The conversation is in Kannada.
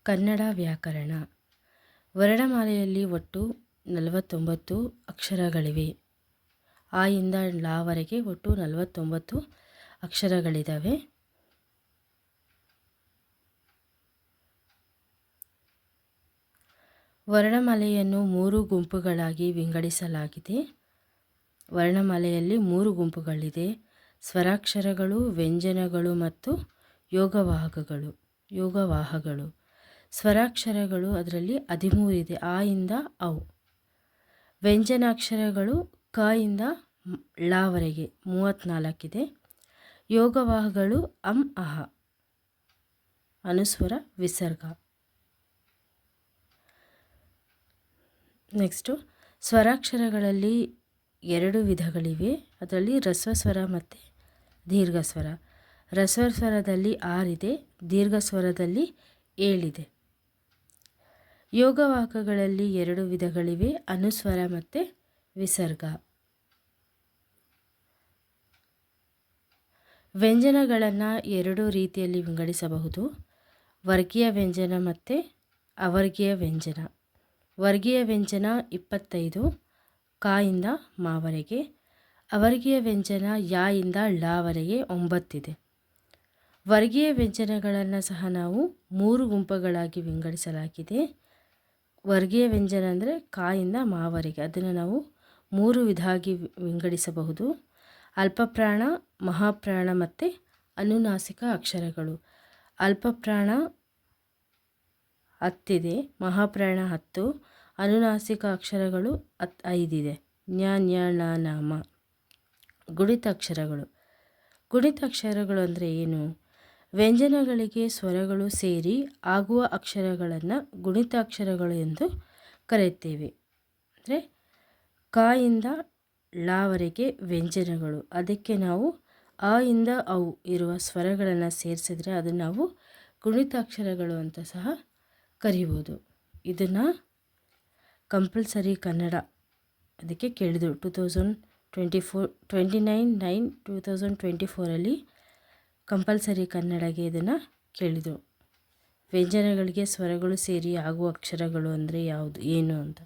ಕನ್ನಡ ವ್ಯಾಕರಣ. ವರ್ಣಮಾಲೆಯಲ್ಲಿ ಒಟ್ಟು 49 ಅಕ್ಷರಗಳಿವೆ. ಆ ಇಂದ ಲಾವರೆಗೆ ಒಟ್ಟು 49 ಅಕ್ಷರಗಳಿದ್ದಾವೆ. ವರ್ಣಮಾಲೆಯನ್ನು 3 ಗುಂಪುಗಳಾಗಿ ವಿಂಗಡಿಸಲಾಗಿದೆ. ವರ್ಣಮಾಲೆಯಲ್ಲಿ 3 ಗುಂಪುಗಳಿದೆ: ಸ್ವರಾಕ್ಷರಗಳು, ವ್ಯಂಜನಗಳು ಮತ್ತು ಯೋಗವಾಹಗಳು. ಸ್ವರಾಕ್ಷರಗಳು ಅದರಲ್ಲಿ 13 ಇದೆ, ಆ ಇಂದ ಔ. ವ್ಯಂಜನಾಕ್ಷರಗಳು ಕ ಇಂದ ಲಾವರೆಗೆ 34 ಇದೆ. ಯೋಗವಾಹಗಳು ಅಂ ಅಹ, ಅನುಸ್ವರ, ವಿಸರ್ಗ. ನೆಕ್ಸ್ಟು ಸ್ವರಾಕ್ಷರಗಳಲ್ಲಿ 2 ವಿಧಗಳಿವೆ. ಅದರಲ್ಲಿ ಹ್ರಸ್ವಸ್ವರ ಮತ್ತು ದೀರ್ಘಸ್ವರ. ಹ್ರಸ್ವಸ್ವರದಲ್ಲಿ 6 ಇದೆ, ದೀರ್ಘಸ್ವರದಲ್ಲಿ 7 ಇದೆ. ಯೋಗವಾಹಗಳಲ್ಲಿ 2 ವಿಧಗಳಿವೆ: ಅನುಸ್ವರ ಮತ್ತು ವಿಸರ್ಗ. ವ್ಯಂಜನಗಳನ್ನು 2 ರೀತಿಯಲ್ಲಿ ವಿಂಗಡಿಸಬಹುದು: ವರ್ಗೀಯ ವ್ಯಂಜನ ಮತ್ತು ಅವರ್ಗೀಯ ವ್ಯಂಜನ. ವರ್ಗೀಯ ವ್ಯಂಜನ 25, ಕ ಇಂದ ಮಾವರೆಗೆ. ಅವರ್ಗೀಯ ವ್ಯಂಜನ ಯ ಇಂದ ಳವರೆಗೆ 9 ಇದೆ. ವರ್ಗೀಯ ವ್ಯಂಜನಗಳನ್ನು ಸಹ ನಾವು 3 ಗುಂಪುಗಳಾಗಿ ವಿಂಗಡಿಸಲಾಗಿದೆ. ವರ್ಗೀಯ ವ್ಯಂಜನ ಅಂದರೆ ಕ ಇಂದ ಮಾವರೆಗೆ, ಅದನ್ನು ನಾವು 3 ವಿಧವಾಗಿ ವಿಂಗಡಿಸಬಹುದು: ಅಲ್ಪಪ್ರಾಣ, ಮಹಾಪ್ರಾಣ ಮತ್ತು ಅನುನಾಸಿಕ ಅಕ್ಷರಗಳು. ಅಲ್ಪಪ್ರಾಣ 10 ಇದೆ, ಮಹಾಪ್ರಾಣ 10, ಅನುನಾಸಿಕ ಅಕ್ಷರಗಳು 5 ಇದೆ: ನ್ಯ, ನ್ಯ, ಣ, ನ, ಮ. ಗುಣಿತಾಕ್ಷರಗಳು. ಗುಣಿತಾಕ್ಷರಗಳು ಅಂದರೆ ಏನು? ವ್ಯಂಜನಗಳಿಗೆ ಸ್ವರಗಳು ಸೇರಿ ಆಗುವ ಅಕ್ಷರಗಳನ್ನು ಗುಣಿತಾಕ್ಷರಗಳು ಎಂದು ಕರೆಯುತ್ತೇವೆ. ಅಂದರೆ ಕ ಇಂದ ಳವರೆಗೆ ವ್ಯಂಜನಗಳು, ಅದಕ್ಕೆ ನಾವು ಅ ಇಂದ ಔ ಇರುವ ಸ್ವರಗಳನ್ನು ಸೇರಿಸಿದ್ರೆ ಅದನ್ನು ನಾವು ಗುಣಿತಾಕ್ಷರಗಳು ಅಂತ ಸಹ ಕರಿಬೋದು. ಇದನ್ನು ಕಂಪಲ್ಸರಿ ಕನ್ನಡ ಅದಕ್ಕೆ ಕೇಳಿದರು 29/9/2024 ಕಂಪಲ್ಸರಿ ಕನ್ನಡಗೆ ಇದನ್ನು ಕೇಳಿದರು. ವ್ಯಂಜನಗಳಿಗೆ ಸ್ವರಗಳು ಸೇರಿ ಆಗುವ ಅಕ್ಷರಗಳು ಅಂದರೆ ಏನು ಅಂತ.